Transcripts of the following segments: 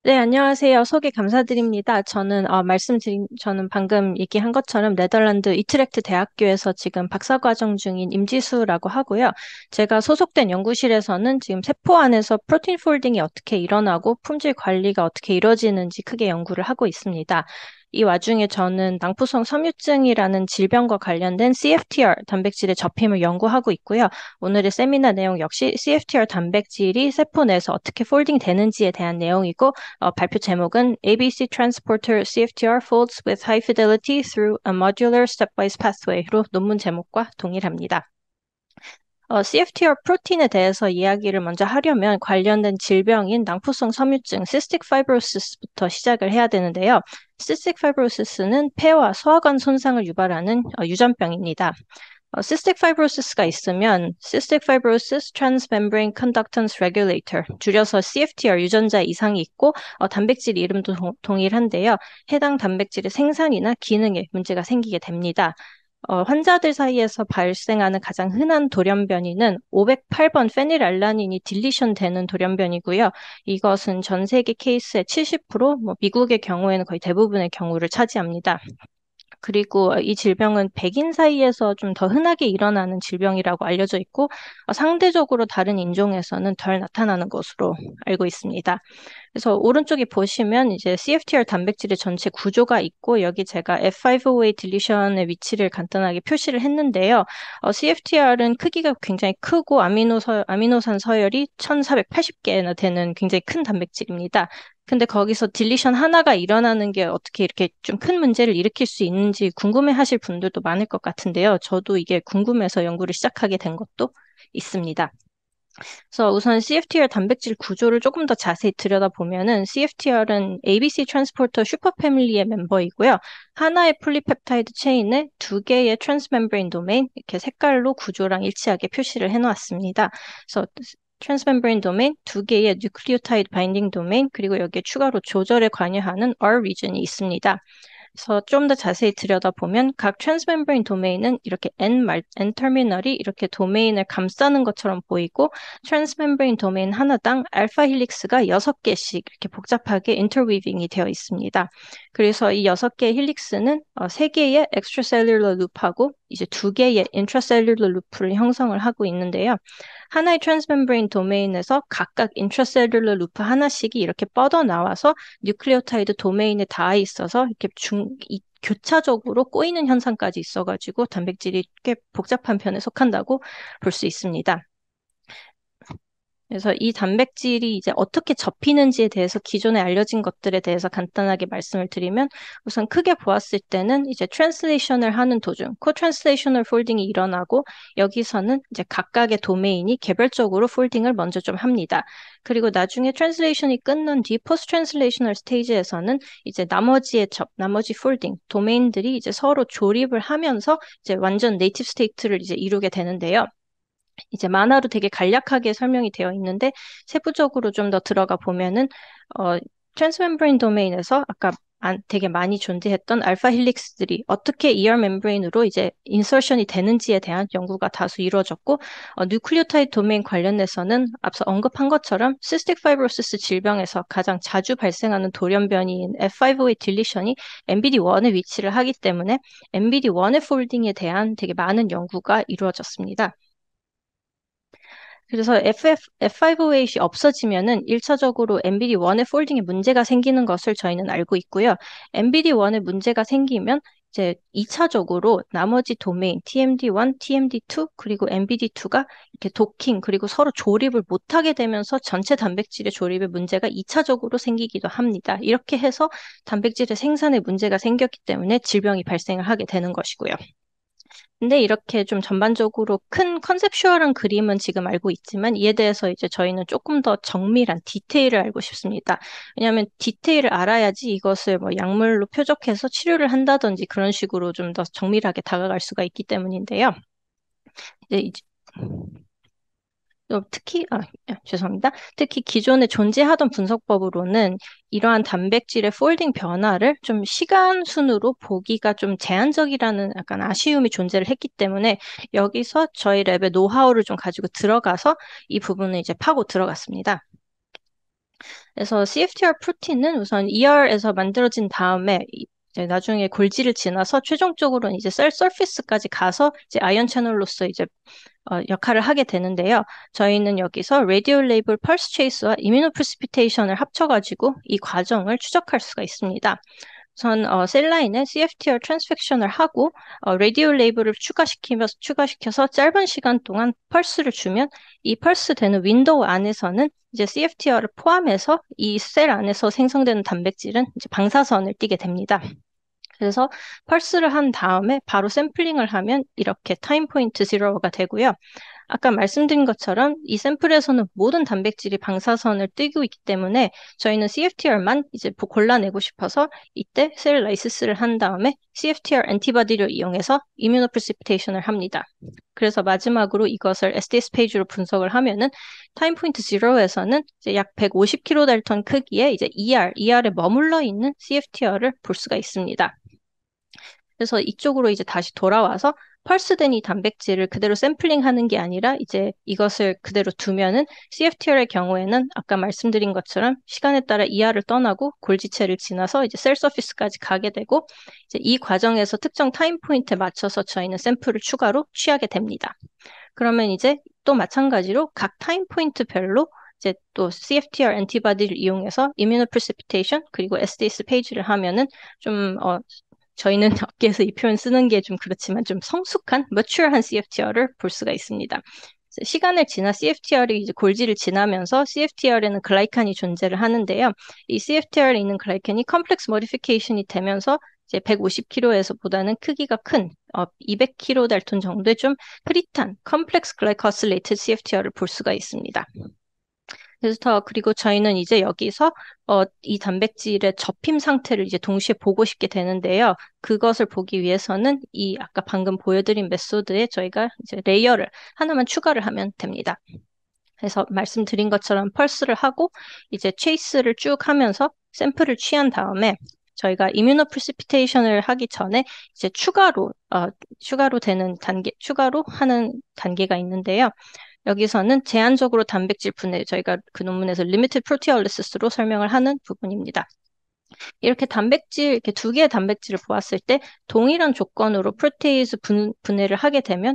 네, 안녕하세요. 소개 감사드립니다. 저는 방금 얘기한 것처럼 네덜란드 이트렉트 대학교에서 지금 박사과정 중인 임지수라고 하고요. 제가 소속된 연구실에서는 지금 세포 안에서 프로틴 폴딩이 어떻게 일어나고 품질 관리가 어떻게 이루어지는지 크게 연구를 하고 있습니다. 이 와중에 저는 낭푸성 섬유증이라는 질병과 관련된 CFTR 단백질의 접힘을 연구하고 있고요. 오늘의 세미나 내용 역시 CFTR 단백질이 세포 내에서 어떻게 폴딩 되는지에 대한 내용이고, 발표 제목은 ABC Transporter CFTR folds with high fidelity through a modular stepwise pathway로 논문 제목과 동일합니다. CFTR 프로틴에 대해서 이야기를 먼저 하려면 관련된 질병인 낭푸성 섬유증, cystic fibrosis부터 시작을 해야 되는데요. cystic fibrosis는 폐와 소화관 손상을 유발하는 유전병입니다. cystic fibrosis가 있으면 cystic fibrosis transmembrane conductance regulator, 줄여서 CFTR 유전자 이상이 있고 단백질 이름도 동일한데요. 해당 단백질의 생산이나 기능에 문제가 생기게 됩니다. 환자들 사이에서 발생하는 가장 흔한 돌연변이는 508번 페닐알라닌이 딜리션 되는 돌연변이고요. 이것은 전 세계 케이스의 70%, 미국의 경우에는 거의 대부분의 경우를 차지합니다. 그리고 이 질병은 백인 사이에서 좀 더 흔하게 일어나는 질병이라고 알려져 있고, 상대적으로 다른 인종에서는 덜 나타나는 것으로 알고 있습니다. 그래서 오른쪽에 보시면 이제 CFTR 단백질의 전체 구조가 있고, 여기 제가 F508 딜리션의 위치를 간단하게 표시를 했는데요. CFTR은 크기가 굉장히 크고 아미노산 서열이 1480개나 되는 굉장히 큰 단백질입니다. 근데 거기서 딜리션 하나가 일어나는 게 어떻게 이렇게 좀 큰 문제를 일으킬 수 있는지 궁금해 하실 분들도 많을 것 같은데요. 저도 이게 궁금해서 연구를 시작하게 된 것도 있습니다. 그래서 우선 CFTR 단백질 구조를 조금 더 자세히 들여다보면은 CFTR은 ABC 트랜스포터 슈퍼패밀리의 멤버이고요. 하나의 폴리펩타이드 체인에 두 개의 트랜스멤브레인 도메인 이렇게 색깔로 구조랑 일치하게 표시를 해놓았습니다. 그래서 트랜스멤브레인 도메인, 두 개의 뉴클리오타이드 바인딩 도메인, 그리고 여기에 추가로 조절에 관여하는 R 리전이 있습니다. 그래서 좀 더 자세히 들여다보면 각 트랜스멤브레인 도메인은 이렇게 N 터미널이 이렇게 도메인을 감싸는 것처럼 보이고 트랜스멤브레인 도메인 하나당 알파 힐릭스가 6개씩 이렇게 복잡하게 인터위빙이 되어 있습니다. 그래서 이 6개의 힐릭스는 3개의 엑스트라셀룰러 룹하고 이제 2개의 인트라셀룰러 룹을 형성을 하고 있는데요. 하나의 트랜스멤브레인 도메인에서 각각 인트라셀룰러 루프 하나씩이 이렇게 뻗어 나와서 뉴클리오타이드 도메인에 닿아 있어서 이렇게 교차적으로 꼬이는 현상까지 있어가지고 단백질이 꽤 복잡한 편에 속한다고 볼 수 있습니다. 그래서 이 단백질이 이제 어떻게 접히는지에 대해서 기존에 알려진 것들에 대해서 간단하게 말씀을 드리면 우선 크게 보았을 때는 이제 트랜슬레이션을 하는 도중 코트랜슬레이셔널 폴딩이 일어나고 여기서는 이제 각각의 도메인이 개별적으로 폴딩을 먼저 좀 합니다. 그리고 나중에 트랜슬레이션이 끝난 뒤 포스트 트랜슬레이셔널 스테이지에서는 이제 나머지 폴딩 도메인들이 이제 서로 조립을 하면서 이제 완전 네이티브 스테이트를 이제 이루게 되는데요. 이제 만화로 되게 간략하게 설명이 되어 있는데 세부적으로 좀 더 들어가 보면은 어, 트랜스멤브레인 도메인에서 아까 되게 많이 존재했던 알파 힐릭스들이 어떻게 ER 멤브레인으로 이제 인서션이 되는지에 대한 연구가 다수 이루어졌고 뉴클리오타이드 도메인 관련해서는 앞서 언급한 것처럼 시스틱 파이브로시스 질병에서 가장 자주 발생하는 돌연변이인 F508 딜리션이 MBD1에 위치를 하기 때문에 MBD1의 폴딩에 대한 되게 많은 연구가 이루어졌습니다. 그래서 F508이 없어지면은 1차적으로 MBD1의 폴딩에 문제가 생기는 것을 저희는 알고 있고요. MBD1에 문제가 생기면 이제 2차적으로 나머지 도메인 TMD1, TMD2 그리고 MBD2가 이렇게 도킹 그리고 서로 조립을 못하게 되면서 전체 단백질의 조립에 문제가 2차적으로 생기기도 합니다. 이렇게 해서 단백질의 생산에 문제가 생겼기 때문에 질병이 발생을 하게 되는 것이고요. 근데 이렇게 좀 전반적으로 큰 컨셉슈얼한 그림은 지금 알고 있지만 이에 대해서 이제 저희는 조금 더 정밀한 디테일을 알고 싶습니다. 왜냐하면 디테일을 알아야지 이것을 뭐 약물로 표적해서 치료를 한다든지 그런 식으로 좀 더 정밀하게 다가갈 수가 있기 때문인데요. 이제 죄송합니다. 특히 기존에 존재하던 분석법으로는 이러한 단백질의 폴딩 변화를 좀 시간 순으로 보기가 좀 제한적이라는 약간 아쉬움이 존재를 했기 때문에 여기서 저희 랩의 노하우를 좀 가지고 들어가서 이 부분을 이제 파고 들어갔습니다. 그래서 CFTR 프로틴은 우선 ER에서 만들어진 다음에 이제 나중에 골지를 지나서 최종적으로는 이제 셀 서피스까지 가서 이제 아이언 채널로서 이제 역할을 하게 되는데요. 저희는 여기서 라디오 레이블 펄스 체이스와 이뮤노 프리시피테이션을 합쳐가지고 이 과정을 추적할 수가 있습니다. 우선 셀라인에 CFTR 트랜스펙션을 하고 라디오 레이블을 추가시켜서 짧은 시간 동안 펄스를 주면 이 펄스 되는 윈도우 안에서는 이제 CFTR을 포함해서 이 셀 안에서 생성되는 단백질은 이제 방사선을 띠게 됩니다. 그래서 펄스를 한 다음에 바로 샘플링을 하면 이렇게 타임 포인트 0가 되고요. 아까 말씀드린 것처럼 이 샘플에서는 모든 단백질이 방사선을 띠고 있기 때문에 저희는 CFTR만 이제 골라내고 싶어서 이때 셀 라이시스를 한 다음에 CFTR 엔티바디를 이용해서 이뮤노 프리시피테이션을 합니다. 그래서 마지막으로 이것을 SDS 페이지로 분석을 하면은 타임 포인트 0에서는 이제 약 150kDalton 크기의 이제 ER에 머물러 있는 CFTR을 볼 수가 있습니다. 그래서 이쪽으로 이제 다시 돌아와서 펄스된 이 단백질을 그대로 샘플링하는 게 아니라 이제 이것을 그대로 두면은 CFTR의 경우에는 아까 말씀드린 것처럼 시간에 따라 ER을 떠나고 골지체를 지나서 이제 셀 서피스까지 가게 되고 이제 이 과정에서 특정 타임 포인트에 맞춰서 저희는 샘플을 추가로 취하게 됩니다. 그러면 이제 또 마찬가지로 각 타임 포인트별로 이제 또 CFTR 엔티바디를 이용해서 이뮤노 프리시피테이션 그리고 SDS 페이지를 하면은 좀 저희는 업계에서 이 표현 쓰는 게 좀 그렇지만 좀 성숙한, mature한 CFTR을 볼 수가 있습니다. 시간을 지나 CFTR이 이제 골지를 지나면서 CFTR에는 글라이칸이 존재를 하는데요. 이 CFTR에 있는 글라이칸이 컴플렉스 모디피케이션이 되면서 이제 150kg에서 보다는 크기가 큰 200kDalton 정도의 좀 흐릿한 컴플렉스 글라이코실레이트 CFTR을 볼 수가 있습니다. 그리고 저희는 이제 여기서 이 단백질의 접힘 상태를 이제 동시에 보고 싶게 되는데요. 그것을 보기 위해서는 이 아까 방금 보여드린 메소드에 저희가 이제 레이어를 하나만 추가를 하면 됩니다. 그래서 말씀드린 것처럼 펄스를 하고 이제 체이스를 쭉 하면서 샘플을 취한 다음에 저희가 이뮤노 프리시피테이션을 하기 전에 이제 추가로 하는 단계가 있는데요. 여기서는 제한적으로 단백질 분해, 저희가 그 논문에서 limited proteolysis로 설명을 하는 부분입니다. 이렇게 이렇게 두 개의 단백질을 보았을 때 동일한 조건으로 프로테이즈 분해를 하게 되면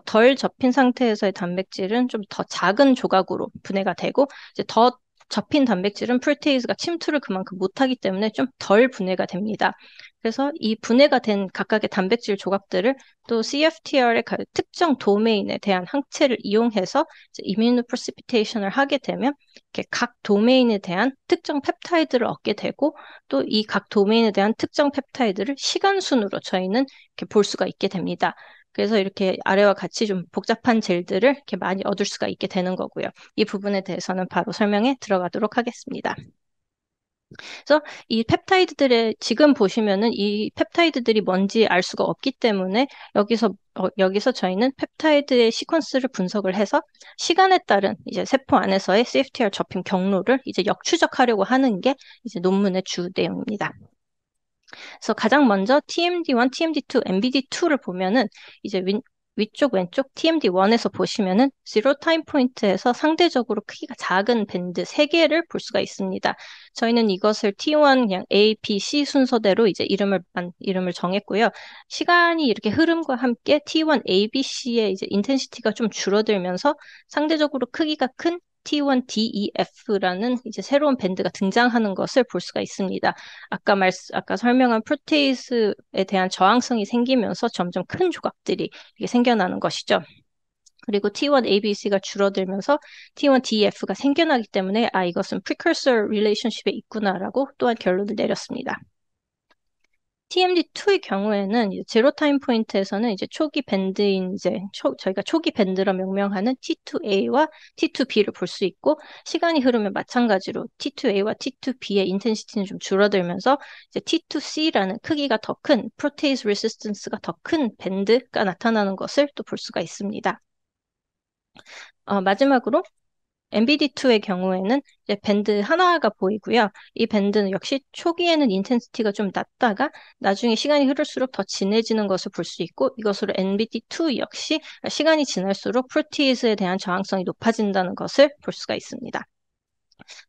덜 접힌 상태에서의 단백질은 좀 더 작은 조각으로 분해가 되고 이제 더 접힌 단백질은 프로테이즈가 침투를 그만큼 못하기 때문에 좀 덜 분해가 됩니다. 그래서 이 분해가 된 각각의 단백질 조각들을 또 CFTR의 특정 도메인에 대한 항체를 이용해서 이뮤노 프리시피테이션을 하게 되면 이렇게 각 도메인에 대한 특정 펩타이드를 얻게 되고 또 이 각 도메인에 대한 특정 펩타이드를 시간 순으로 저희는 이렇게 볼 수가 있게 됩니다. 그래서 이렇게 아래와 같이 좀 복잡한 젤들을 이렇게 많이 얻을 수가 있게 되는 거고요. 이 부분에 대해서는 바로 설명에 들어가도록 하겠습니다. 그래서 이 펩타이드들의 지금 보시면은 이 펩타이드들이 뭔지 알 수가 없기 때문에 여기서 저희는 펩타이드의 시퀀스를 분석을 해서 시간에 따른 이제 세포 안에서의 CFTR 접힘 경로를 이제 역추적하려고 하는 게 이제 논문의 주 내용입니다. 그래서 가장 먼저 TMD1, TMD2, MBD2를 보면은 이제 위쪽 왼쪽 TMD1에서 보시면은 제로 타임 포인트에서 상대적으로 크기가 작은 밴드 3개를 볼 수가 있습니다. 저희는 이것을 T1 그냥 A, B, C 순서대로 이제 이름을 정했고요. 시간이 이렇게 흐름과 함께 T1 A, B, C의 이제 인텐시티가 좀 줄어들면서 상대적으로 크기가 큰 T1 DEF라는 이제 새로운 밴드가 등장하는 것을 볼 수가 있습니다. 아까 설명한 프로테이스에 대한 저항성이 생기면서 점점 큰 조각들이 이게 생겨나는 것이죠. 그리고 T1 ABC가 줄어들면서 T1 DEF가 생겨나기 때문에 이것은 precursor relationship에 있구나라고 또한 결론을 내렸습니다. TMD2의 경우에는 제로 타임 포인트에서는 이제 초기 밴드인 저희가 초기 밴드로 명명하는 T2A와 T2B를 볼 수 있고 시간이 흐르면 마찬가지로 T2A와 T2B의 인텐시티는 좀 줄어들면서 이제 T2C라는 크기가 더 큰 프로테이스 레시스턴스가 더 큰 밴드가 나타나는 것을 또 볼 수가 있습니다. 마지막으로 MBD2의 경우에는 이제 밴드 하나가 보이고요. 이 밴드는 역시 초기에는 인텐시티가 좀 낮다가 나중에 시간이 흐를수록 더 진해지는 것을 볼 수 있고 이것으로 MBD2 역시 시간이 지날수록 프로티에이즈에 대한 저항성이 높아진다는 것을 볼 수가 있습니다.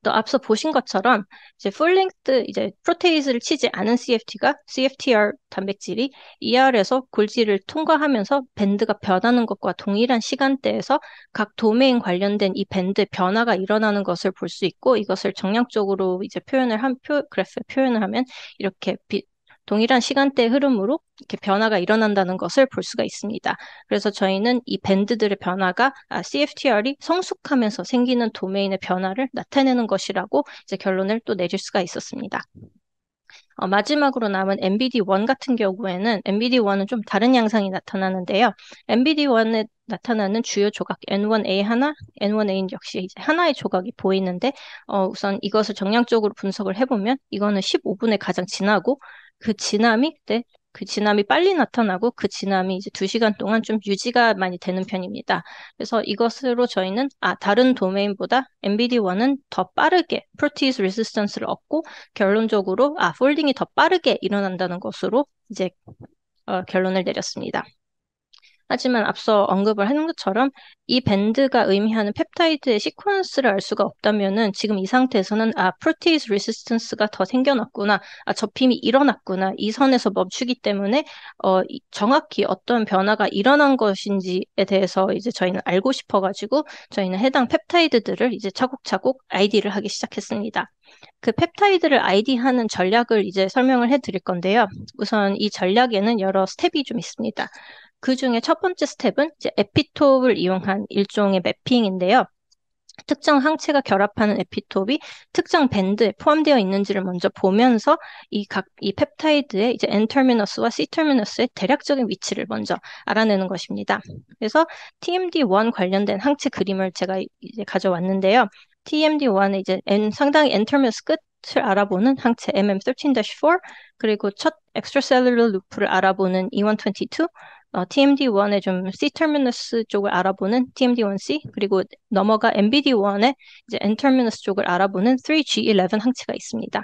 또 앞서 보신 것처럼 이제 풀랭스 이제 프로테이즈를 치지 않은 CFT가 CFTR 단백질이 ER에서 골지를 통과하면서 밴드가 변하는 것과 동일한 시간대에서 각 도메인 관련된 이 밴드 변화가 일어나는 것을 볼 수 있고 이것을 정량적으로 이제 그래프에 표현을 하면 이렇게 동일한 시간대의 흐름으로 이렇게 변화가 일어난다는 것을 볼 수가 있습니다. 그래서 저희는 이 밴드들의 변화가 CFTR이 성숙하면서 생기는 도메인의 변화를 나타내는 것이라고 이제 결론을 또 내릴 수가 있었습니다. 마지막으로 남은 MBD1 같은 경우에는 MBD1은 좀 다른 양상이 나타나는데요. MBD1에 나타나는 주요 조각 N1A 하나, N1A는 역시 이제 하나의 조각이 보이는데 우선 이것을 정량적으로 분석을 해보면 이거는 15분에 가장 진하고 그 진함이 빨리 나타나고 그 진함이 이제 2시간 동안 좀 유지가 많이 되는 편입니다. 그래서 이것으로 저희는 다른 도메인보다 MBD1은 더 빠르게 프로티즈 레지스턴스를 얻고 결론적으로 폴딩이 더 빠르게 일어난다는 것으로 이제 결론을 내렸습니다. 하지만 앞서 언급을 한 것처럼 이 밴드가 의미하는 펩타이드의 시퀀스를 알 수가 없다면은 지금 이 상태에서는 프로테이즈 레지스턴스가 더 생겨났구나, 접힘이 일어났구나, 이 선에서 멈추기 때문에 정확히 어떤 변화가 일어난 것인지에 대해서 이제 저희는 알고 싶어가지고 저희는 해당 펩타이드들을 이제 차곡차곡 아이디를 하기 시작했습니다. 그 펩타이드를 아이디하는 전략을 이제 설명을 해드릴 건데요. 우선 이 전략에는 여러 스텝이 좀 있습니다. 그 중에 첫 번째 스텝은 이제 에피톱을 이용한 일종의 매핑인데요. 특정 항체가 결합하는 에피톱이 특정 밴드에 포함되어 있는지를 먼저 보면서 이 펩타이드의 이제 N-terminus와 C-terminus의 대략적인 위치를 먼저 알아내는 것입니다. 그래서 TMD1 관련된 항체 그림을 제가 이제 가져왔는데요. TMD1의 이제 상당히 N-terminus 끝을 알아보는 항체 MM13-4 그리고 첫 extracellular loop를 알아보는 E122 TMD1의 좀 C-terminus 쪽을 알아보는 TMD1C, 그리고 넘어가 MBD1의 이제 N-terminus 쪽을 알아보는 3G11 항체가 있습니다.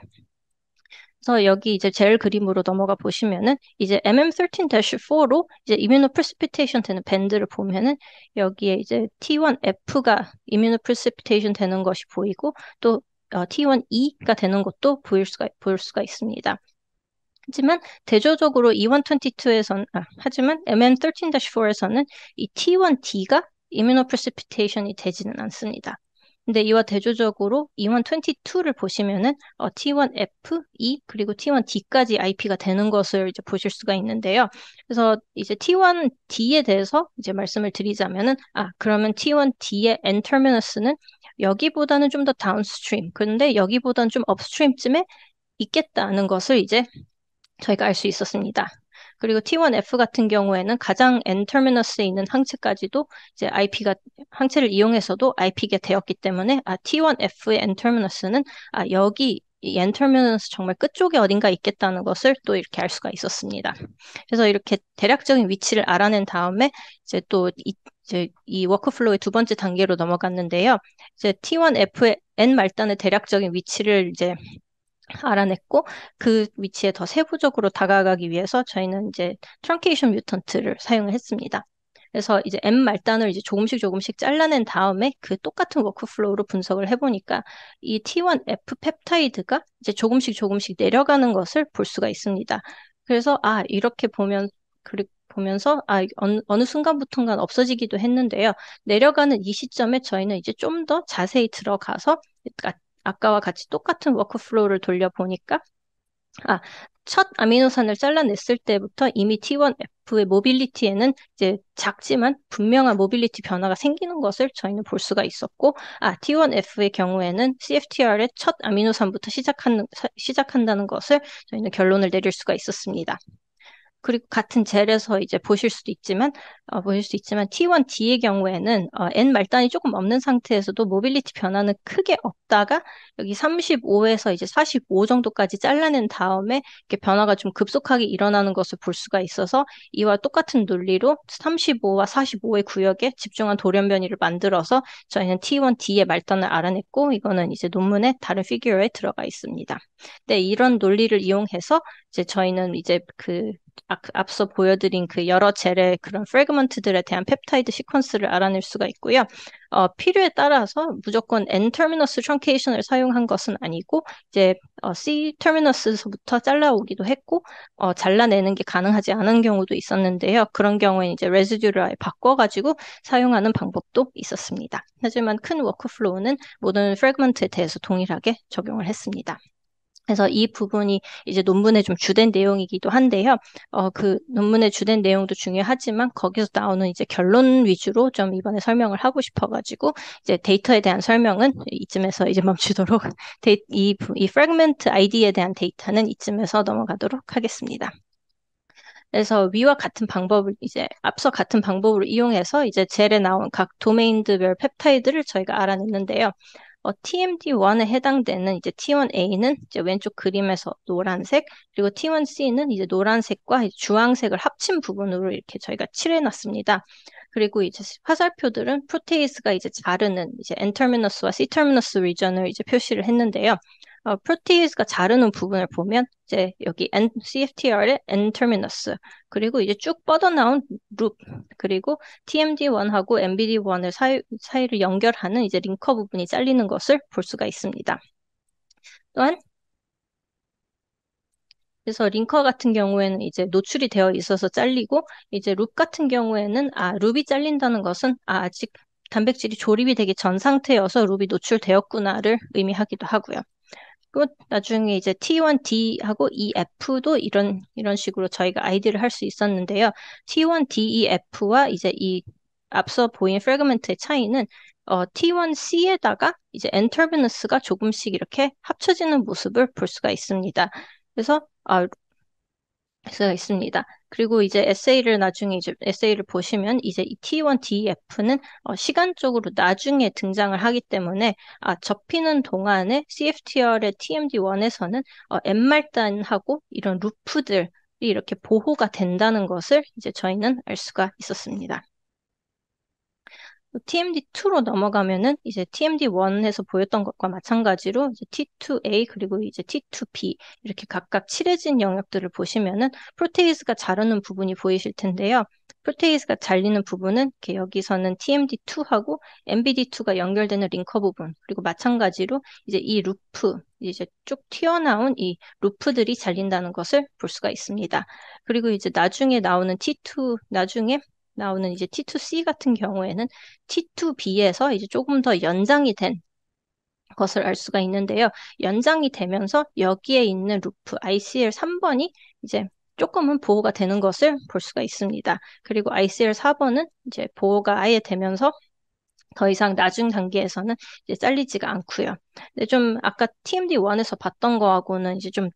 그래서 여기 이제 젤 그림으로 넘어가 보시면은 이제 MM13-4로 이제 이뮤노 프레시피테이션 되는 밴드를 보면은 여기에 이제 T1F가 이뮤노 프레시피테이션 되는 것이 보이고 또 T1E가 되는 것도 보일 수가 있습니다. 하지만 대조적으로 하지만 MM13-4에서는 이 T1D가 이뮤노프레시피테이션이 되지는 않습니다. 근데 이와 대조적으로 E122를 보시면은 T1F, E 그리고 T1D까지 IP가 되는 것을 이제 보실 수가 있는데요. 그래서 이제 T1D에 대해서 이제 말씀을 드리자면은 그러면 T1D의 N-terminus는 여기보다는 좀 더 다운스트림, 그런데 여기보다는 좀 업스트림쯤에 있겠다는 것을 이제 저희가 알 수 있었습니다. 그리고 T1F 같은 경우에는 가장 N-terminus에 있는 항체까지도 이제 항체를 이용해서도 IP가 되었기 때문에 T1F의 N-terminus는 여기 이 N-terminus 정말 끝쪽에 어딘가 있겠다는 것을 또 이렇게 알 수가 있었습니다. 그래서 이렇게 대략적인 위치를 알아낸 다음에 이제 또 이제 이 워크플로우의 두 번째 단계로 넘어갔는데요. 이제 T1F의 N 말단의 대략적인 위치를 이제 알아냈고 그 위치에 더 세부적으로 다가가기 위해서 저희는 이제 트렁케이션 뮤턴트를 사용을 했습니다. 그래서 이제 M 말단을 이제 조금씩 잘라낸 다음에 그 똑같은 워크플로우로 분석을 해보니까 이 T1F 펩타이드가 이제 조금씩 내려가는 것을 볼 수가 있습니다. 그래서 이렇게 보면서 어느 순간부터인가 없어지기도 했는데요. 내려가는 이 시점에 저희는 이제 좀 더 자세히 들어가서 아까와 같이 똑같은 워크플로우를 돌려보니까 첫 아미노산을 잘라냈을 때부터 이미 T1F의 모빌리티에는 이제 작지만 분명한 모빌리티 변화가 생기는 것을 저희는 볼 수가 있었고, T1F의 경우에는 CFTR의 첫 아미노산부터 시작한다는 것을 저희는 결론을 내릴 수가 있었습니다. 그리고 같은 젤에서 이제 보실 수 있지만 T1D의 경우에는 N 말단이 조금 없는 상태에서도 모빌리티 변화는 크게 없다가 여기 35에서 이제 45 정도까지 잘라낸 다음에 이렇게 변화가 좀 급속하게 일어나는 것을 볼 수가 있어서 이와 똑같은 논리로 35와 45의 구역에 집중한 돌연변이를 만들어서 저희는 T1D의 말단을 알아냈고 이거는 이제 논문의 다른 피규어에 들어가 있습니다. 네, 이런 논리를 이용해서 이제 저희는 이제 앞서 보여드린 그 여러 젤의 그런 프래그먼트들에 대한 펩타이드 시퀀스를 알아낼 수가 있고요. 필요에 따라서 무조건 N-terminus truncation을 사용한 것은 아니고 이제 C-terminus서부터 잘라오기도 했고 잘라내는 게 가능하지 않은 경우도 있었는데요. 그런 경우에 이제 레지듀를 아예 바꿔가지고 사용하는 방법도 있었습니다. 하지만 큰 워크플로우는 모든 프래그먼트에 대해서 동일하게 적용을 했습니다. 그래서 이 부분이 이제 논문의 좀 주된 내용이기도 한데요. 그 논문의 주된 내용도 중요하지만 거기서 나오는 이제 결론 위주로 좀 이번에 설명을 하고 싶어가지고 이제 데이터에 대한 설명은 이쯤에서 이제 멈추도록 이 프래그먼트 아이디에 대한 데이터는 이쯤에서 넘어가도록 하겠습니다. 그래서 위와 같은 방법을 이제 앞서 같은 방법으로 이용해서 이제 젤에 나온 각 도메인들 펩타이드를 저희가 알아냈는데요. TMD1에 해당되는 이제 T1A는 이제 왼쪽 그림에서 노란색, 그리고 T1C는 이제 노란색과 주황색을 합친 부분으로 이렇게 저희가 칠해놨습니다. 그리고 이제 화살표들은 프로테이스가 이제 자르는 이제 N-terminus와 C-terminus 리전을 이제 표시를 했는데요. 프로테이스가 자르는 부분을 보면 이제 여기 CFTR의 N-terminus, 그리고 이제 쭉 뻗어나온 룹, 그리고 TMD1하고 MBD1을 사이를 연결하는 이제 링커 부분이 잘리는 것을 볼 수가 있습니다. 또한 그래서 링커 같은 경우에는 이제 노출이 되어 있어서 잘리고 이제 룹 같은 경우에는 룹이 잘린다는 것은 아직 단백질이 조립이 되기 전 상태여서 룹이 노출되었구나를 의미하기도 하고요. 그 나중에 이제 T1D하고 EF도 이런 식으로 저희가 아이디를 할 수 있었는데요. T1DEF와 이제 이 앞서 보인 프래그먼트의 차이는 T1C에다가 이제 N-terminus가 조금씩 이렇게 합쳐지는 모습을 볼 수가 있습니다. 그래서 수가 있습니다. 그리고 이제 에세이를 보시면 이제 이 T1DEF는 시간적으로 나중에 등장을 하기 때문에 접히는 동안에 CFTR의 TMD1에서는 엠말단하고 이런 루프들이 이렇게 보호가 된다는 것을 이제 저희는 알 수가 있었습니다. TMD2로 넘어가면은 이제 TMD1에서 보였던 것과 마찬가지로 이제 T2A 그리고 이제 T2B 이렇게 각각 칠해진 영역들을 보시면은 프로테이스가 자르는 부분이 보이실 텐데요. 프로테이스가 잘리는 부분은 이렇게 여기서는 TMD2하고 MBD2가 연결되는 링커 부분, 그리고 마찬가지로 이제 이 루프, 이제 쭉 튀어나온 이 루프들이 잘린다는 것을 볼 수가 있습니다. 그리고 이제 나중에 나오는 이제 T2C 같은 경우에는 T2B에서 이제 조금 더 연장이 된 것을 알 수가 있는데요. 연장이 되면서 여기에 있는 루프 ICL 3번이 이제 조금은 보호가 되는 것을 볼 수가 있습니다. 그리고 ICL 4번은 이제 보호가 아예 되면서 더 이상 나중 단계에서는 이제 잘리지가 않고요. 근데 좀 아까 TMD1에서 봤던 거하고는 이제 좀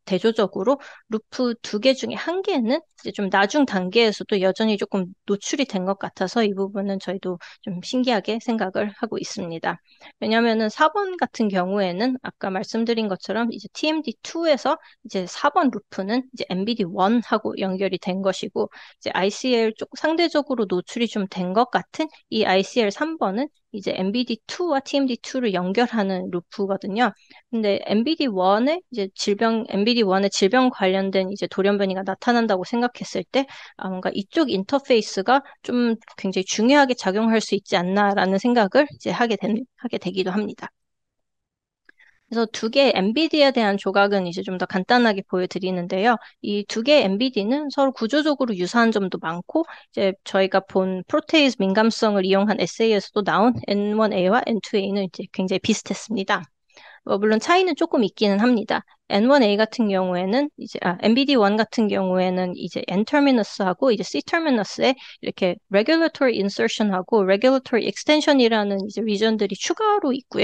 대조적으로 루프 2개 중에 한 개는 이제 좀 나중 단계에서도 여전히 조금 노출이 된 것 같아서 이 부분은 저희도 좀 신기하게 생각을 하고 있습니다. 왜냐하면은 4번 같은 경우에는 아까 말씀드린 것처럼 이제 TMD2에서 이제 4번 루프는 이제 MBD1하고 연결이 된 것이고 이제 ICL 쪽 상대적으로 노출이 좀 된 것 같은 이 ICL 3번은 이제 MBD2와 TMD2를 연결하는 루프거든요. 근데 MBD1의 질병 관련된 이제 돌연변이가 나타난다고 생각했을 때, 뭔가 이쪽 인터페이스가 좀 굉장히 중요하게 작용할 수 있지 않나라는 생각을 이제 하게 되기도 합니다. 그래서 두 개의 MBD에 대한 조각은 이제 좀 더 간단하게 보여드리는데요. 이 두 개의 MBD는 서로 구조적으로 유사한 점도 많고, 이제 저희가 본 프로테이즈 민감성을 이용한 에세이에서도 나온 N1A와 N2A는 이제 굉장히 비슷했습니다. 물론 차이는 조금 있기는 합니다. N1A 같은 경우에는 MBD1 같은 경우에는 이제 N-terminus하고 이제 C-terminus에 이렇게 regulatory insertion하고 regulatory extension이라는 이제 리전들이 추가로 있고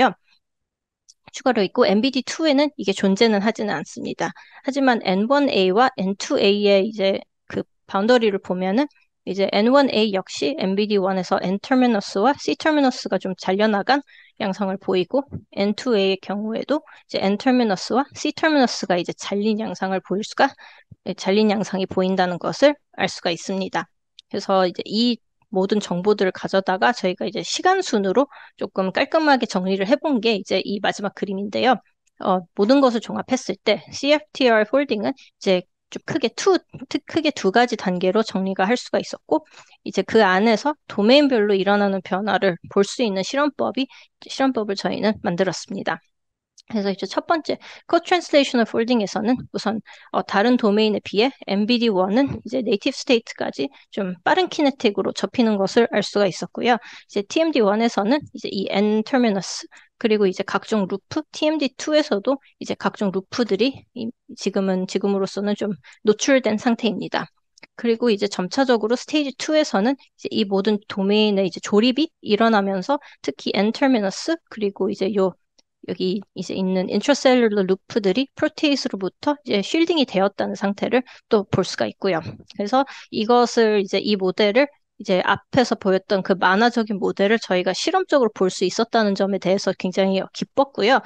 MBD2에는 이게 존재는 하지는 않습니다. 하지만 N1A와 N2A의 이제 그 바운더리를 보면은 이제 N1A 역시 MBD1에서 N-terminus와 C-terminus가 좀 잘려나간 양상을 보이고 N2A의 경우에도 이제 N-terminus와 C-terminus가 이제 잘린 양상이 보인다는 것을 알 수가 있습니다. 그래서 이제 이 모든 정보들을 가져다가 저희가 이제 시간 순으로 조금 깔끔하게 정리를 해본 게 이제 이 마지막 그림인데요. 모든 것을 종합했을 때 CFTR 폴딩은 이제 좀 크게 두 가지 단계로 정리가 할 수가 있었고, 이제 그 안에서 도메인별로 일어나는 변화를 볼 수 있는 실험법을 저희는 만들었습니다. 그래서 이제 첫 번째 co-translational folding에서는 우선 다른 도메인에 비해 MBD1은 이제 네이티브 스테이트까지 좀 빠른 키네틱으로 접히는 것을 알 수가 있었고요. 이제 TMD1에서는 이제 이 N 터미너스 그리고 이제 각종 루프, TMD2에서도 이제 각종 루프들이 지금으로서는 좀 노출된 상태입니다. 그리고 이제 점차적으로 스테이지 2에서는 이제 이 모든 도메인의 이제 조립이 일어나면서 특히 N 터미너스 그리고 이제 여기 이제 있는 인트라셀룰러 루프들이 프로테이스로부터 이제 쉴딩이 되었다는 상태를 또 볼 수가 있고요. 그래서 이것을 이제 이 모델을 이제 앞에서 보였던 그 만화적인 모델을 저희가 실험적으로 볼 수 있었다는 점에 대해서 굉장히 기뻤고요.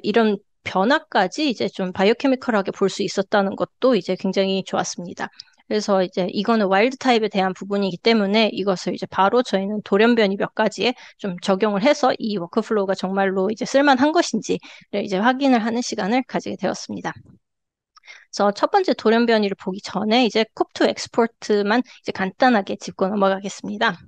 이런 변화까지 이제 좀 바이오케미컬하게 볼 수 있었다는 것도 이제 굉장히 좋았습니다. 그래서 이제 이거는 와일드 타입에 대한 부분이기 때문에 이것을 이제 바로 저희는 돌연변이 몇 가지에 좀 적용을 해서 이 워크플로우가 정말로 이제 쓸만한 것인지를 이제 확인을 하는 시간을 가지게 되었습니다. 그래서 첫 번째 돌연변이를 보기 전에 이제 콥투 엑스포트만 이제 간단하게 짚고 넘어가겠습니다.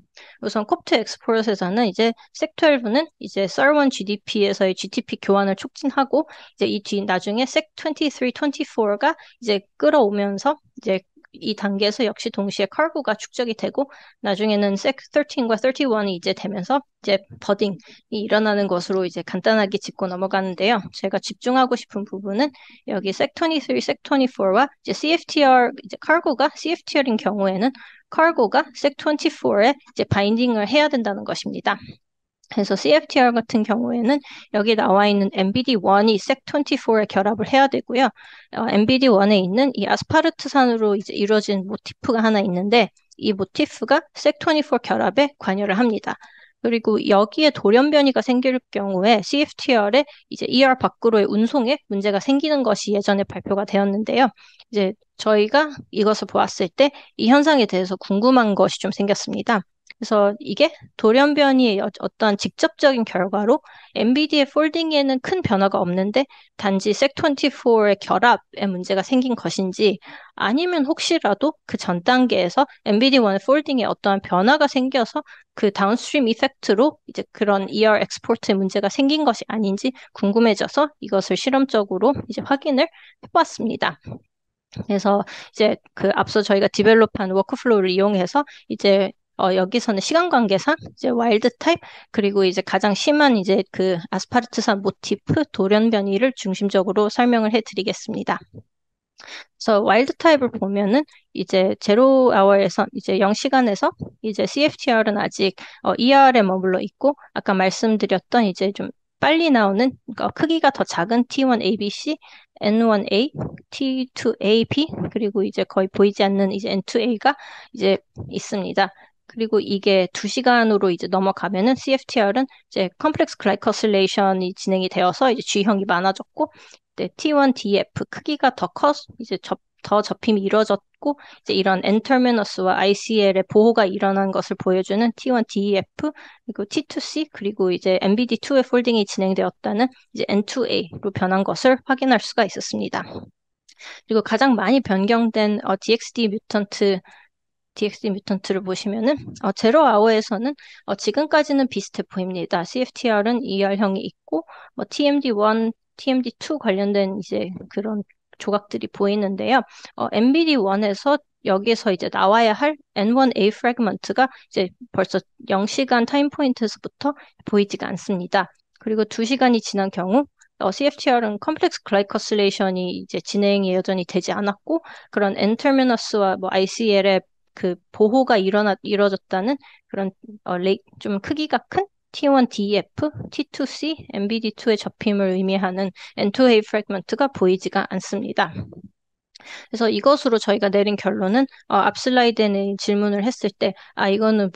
우선 콥투 엑스포트에서는 이제 색12는 이제 썰1 GDP에서의 GTP 교환을 촉진하고 이제 이 뒤 나중에 색23, 24가 이제 끌어오면서 이제 이 단계에서 역시 동시에 컬브가 축적이 되고 나중에는 색13과 31이 이제 되면서 이제 버딩이 일어나는 것으로 이제 간단하게 짚고 넘어가는데요. 제가 집중하고 싶은 부분은 여기 색23, 색24와 이제 CFTR 이제 cargo가 CFTR인 경우에는 cargo가 색24에 이제 바인딩을 해야 된다는 것입니다. 그래서 CFTR 같은 경우에는 여기 나와 있는 MBD1이 색24에 결합을 해야 되고요. MBD1에 있는 이 아스파르트산으로 이제 이루어진 모티프가 하나 있는데 이 모티프가 색24 결합에 관여를 합니다. 그리고 여기에 돌연변이가 생길 경우에 CFTR에 이제 ER 밖으로의 운송에 문제가 생기는 것이 예전에 발표가 되었는데요. 이제 저희가 이것을 보았을 때 이 현상에 대해서 궁금한 것이 좀 생겼습니다. 그래서 이게 돌연변이의 어떤 직접적인 결과로 NVIDIA 폴딩에는 큰 변화가 없는데 단지 색24의 결합에 문제가 생긴 것인지 아니면 혹시라도 그 전 단계에서 NVIDIA1 폴딩에 어떠한 변화가 생겨서 그 다운스트림 이펙트로 이제 그런 ER 엑스포트에 문제가 생긴 것이 아닌지 궁금해져서 이것을 실험적으로 이제 확인을 해봤습니다. 그래서 이제 그 앞서 저희가 디벨롭한 워크플로우를 이용해서 이제 여기서는 시간 관계상 이제 와일드 타입 그리고 이제 가장 심한 이제 그 아스파르트산 모티프 돌연변이를 중심적으로 설명을 해드리겠습니다. 그래서 와일드 타입을 보면은 이제 제로 아워에서 이제 0시간에서 이제 CFTR은 아직 ER에 머물러 있고 아까 말씀드렸던 이제 좀 빨리 나오는 크기가 더 작은 T1ABC, N1A, T2AB 그리고 이제 거의 보이지 않는 이제 N2A가 이제 있습니다. 그리고 이게 2시간으로 이제 넘어가면은 CFTR은 이제 컴플렉스 글라이코실레이션이 진행이 되어서 이제 G형이 많아졌고 네, T1DF 크기가 이제 더 접힘이 이루어졌고, 이제 이런 N-terminus와 ICL의 보호가 일어난 것을 보여주는 T1DEF, 그리고 T2C, 그리고 이제 MBD2의 폴딩이 진행되었다는 이제 N2A로 변한 것을 확인할 수가 있었습니다. 그리고 가장 많이 변경된 DXD 뮤턴트를 보시면은 제로 아워에서는 지금까지는 비슷해 보입니다. CFTR은 ER형이 있고 뭐 TMD1, TMD2 관련된 이제 그런 조각들이 보이는데요. MBD1에서 여기서 이제 나와야 할 N1A 프래그먼트가 이제 벌써 0시간 타임 포인트에서부터 보이지가 않습니다. 그리고 2시간이 지난 경우 CFTR은 컴플렉스 글라이코실레이션이 이제 진행이 여전히 되지 않았고 그런 N-terminus와 뭐 ICL의 그 보호가 이루어졌다는 그런 좀 크기가 큰 T1DEF, T2C, MBD2의 접힘을 의미하는 N2A 프래그먼트가 보이지가 않습니다. 그래서 이것으로 저희가 내린 결론은 앞 슬라이드에 는 질문을 했을 때 이거는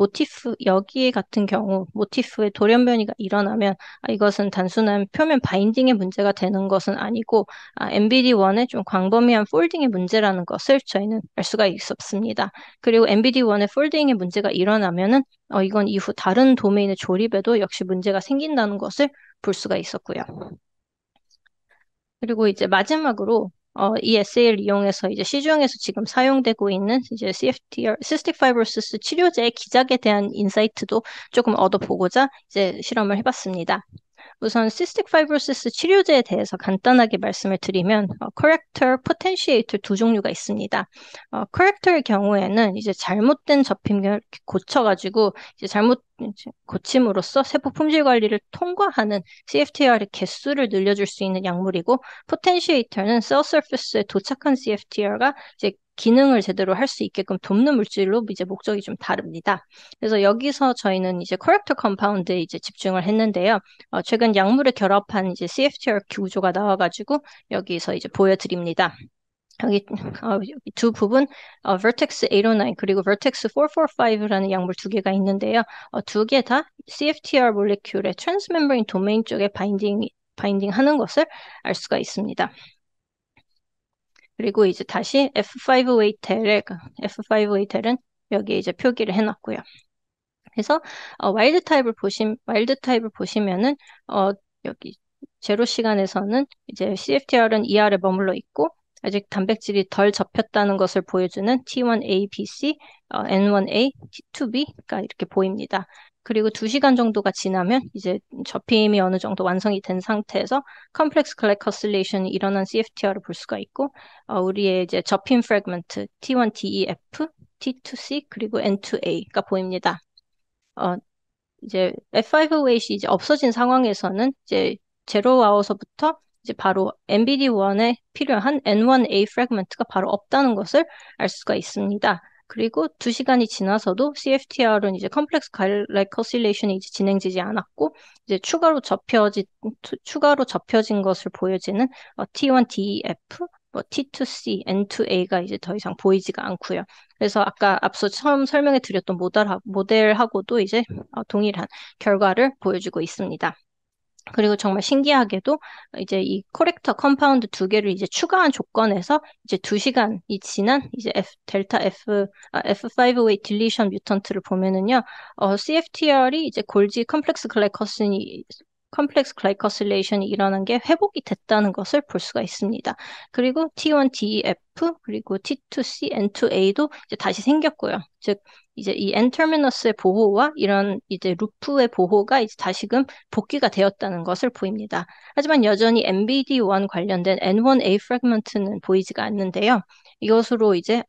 여기 같은 경우 모티프의 돌연변이가 일어나면 이것은 단순한 표면 바인딩의 문제가 되는 것은 아니고 MBD1의 좀 광범위한 폴딩의 문제라는 것을 저희는 알 수가 있었습니다. 그리고 MBD1의 폴딩의 문제가 일어나면은 이건 이후 다른 도메인의 조립에도 역시 문제가 생긴다는 것을 볼 수가 있었고요. 그리고 이제 마지막으로 이 에세이를 이용해서 이제 시중에서 지금 사용되고 있는 이제 CFTR, Cystic Fibrosis 치료제의 기작에 대한 인사이트도 조금 얻어보고자 이제 실험을 해봤습니다. 우선 cystic fibrosis 치료제에 대해서 간단하게 말씀을 드리면 corrector, potentiator 두 종류가 있습니다. corrector의 경우에는 이제 잘못된 접힘을 고쳐가지고 이제 잘못 고침으로써 세포 품질 관리를 통과하는 CFTR의 개수를 늘려줄 수 있는 약물이고 potentiator는 cell surface에 도착한 CFTR가 이제 기능을 제대로 할 수 있게끔 돕는 물질로 이제 목적이 좀 다릅니다. 그래서 여기서 저희는 이제 corrector compound에 이제 집중을 했는데요. 최근 약물을 결합한 이제 CFTR 구조가 나와가지고 여기서 이제 보여드립니다. 여기, 여기 두 부분, Vertex 809 그리고 Vertex 445라는 약물 두 개가 있는데요. 두 개 다 CFTR 몰레큘의 트랜스멤브레인 도메인 쪽에 바인딩 하는 것을 알 수가 있습니다. 그리고 이제 다시 F5A 텔은 여기에 이제 표기를 해놨고요. 그래서 와일드 타입을 보시면은 여기 제로 시간에서는 이제 CFTR은 ER에 머물러 있고 아직 단백질이 덜 접혔다는 것을 보여주는 T1A, BC, N1A, T2B가 이렇게 보입니다. 그리고 2시간 정도가 지나면 이제 접힘이 어느 정도 완성이 된 상태에서 컴플렉스 글라이코실레이션이 일어난 CFTR을 볼 수가 있고 우리의 이제 접힘 프래그먼트 T1DEF, T2C 그리고 N2A가 보입니다. 이제 F508이 이제 없어진 상황에서는 이제 제로 아워서부터 이제 바로 MBD1에 필요한 N1A 프래그먼트가 바로 없다는 것을 알 수가 있습니다. 그리고 2시간이 지나서도 CFTR은 이제 컴플렉스 글라이코실레이션이 이제 진행되지 않았고 이제 추가로 접혀진 것을 보여지는 T1DEF, T2C, N2A가 이제 더 이상 보이지가 않고요. 그래서 아까 앞서 처음 설명해 드렸던 모델하고도 이제 동일한 결과를 보여주고 있습니다. 그리고 정말 신기하게도 이제 이 코렉터 컴파운드 두 개를 이제 추가한 조건에서 이제 2시간이 지난 이제 F508 딜리션 뮤턴트를 보면은요, CFTR이 이제 골지 컴플렉스 글라이코실레이션이 일어난 게 회복이 됐다는 것을 볼 수가 있습니다. 그리고 T1DEF 그리고 T2C, N2A도 이제 다시 생겼고요. 즉 이제 이 N-terminus의 보호와 이런 이제 루프의 보호가 이제 다시금 복귀가 되었다는 것을 보입니다. 하지만 여전히 MBD1 관련된 N1A 프래그먼트는 보이지가 않는데요. 이것으로 이제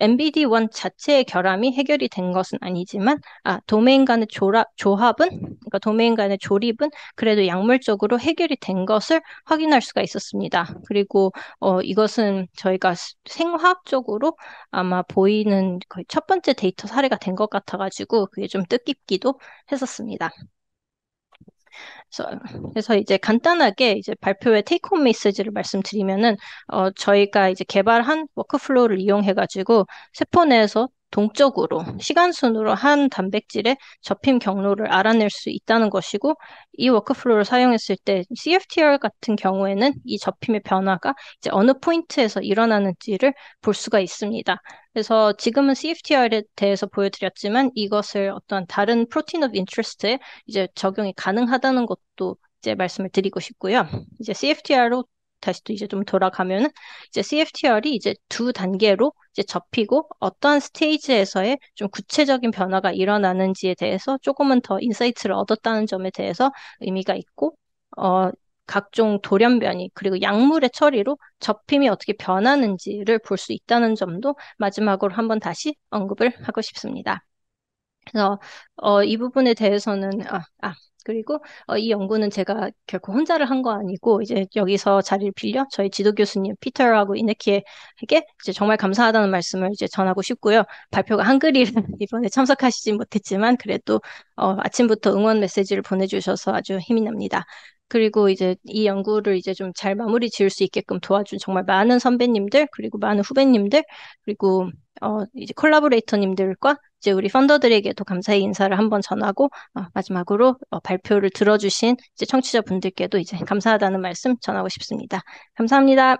MBD1 자체의 결함이 해결이 된 것은 아니지만 도메인 간의 그러니까 도메인 간의 조립은 그래도 약물적으로 해결이 된 것을 확인할 수가 있었습니다. 그리고 이것은 저희가 생화학적으로 아마 보이는 거의 첫 번째 데이터 사례가 된 것 같아가지고 그게 좀 뜻깊기도 했었습니다. 그래서 이제 간단하게 이제 발표의 테이크홈 메시지를 말씀드리면은 저희가 이제 개발한 워크플로우를 이용해가지고 세포 내에서 동적으로 시간순으로 한 단백질의 접힘 경로를 알아낼 수 있다는 것이고 이 워크플로우를 사용했을 때 CFTR 같은 경우에는 이 접힘의 변화가 이제 어느 포인트에서 일어나는지를 볼 수가 있습니다. 그래서 지금은 CFTR에 대해서 보여드렸지만 이것을 어떤 다른 프로틴 오브 인트레스트에 이제 적용이 가능하다는 것도 이제 말씀을 드리고 싶고요. 이제 CFTR로 다시 또 이제 좀 돌아가면은 이제 CFTR이 이제 두 단계로 이제 접히고 어떠한 스테이지에서의 좀 구체적인 변화가 일어나는지에 대해서 조금은 더 인사이트를 얻었다는 점에 대해서 의미가 있고 각종 돌연변이 그리고 약물의 처리로 접힘이 어떻게 변하는지를 볼 수 있다는 점도 마지막으로 한번 다시 언급을 하고 싶습니다. 그래서 이 부분에 대해서는 그리고 이 연구는 제가 결코 혼자를 한 거 아니고 이제 여기서 자리를 빌려 저희 지도 교수님 피터하고 이네키에게 이제 정말 감사하다는 말씀을 이제 전하고 싶고요. 발표가 한글이라 이번에 참석하시진 못했지만 그래도 아침부터 응원 메시지를 보내주셔서 아주 힘이 납니다. 그리고 이제 이 연구를 이제 좀 잘 마무리 지을 수 있게끔 도와준 정말 많은 선배님들 그리고 많은 후배님들 그리고 이제 콜라보레이터님들과 이제 우리 펀더들에게도 감사의 인사를 한번 전하고 마지막으로 발표를 들어주신 이제 청취자분들께도 이제 감사하다는 말씀 전하고 싶습니다. 감사합니다.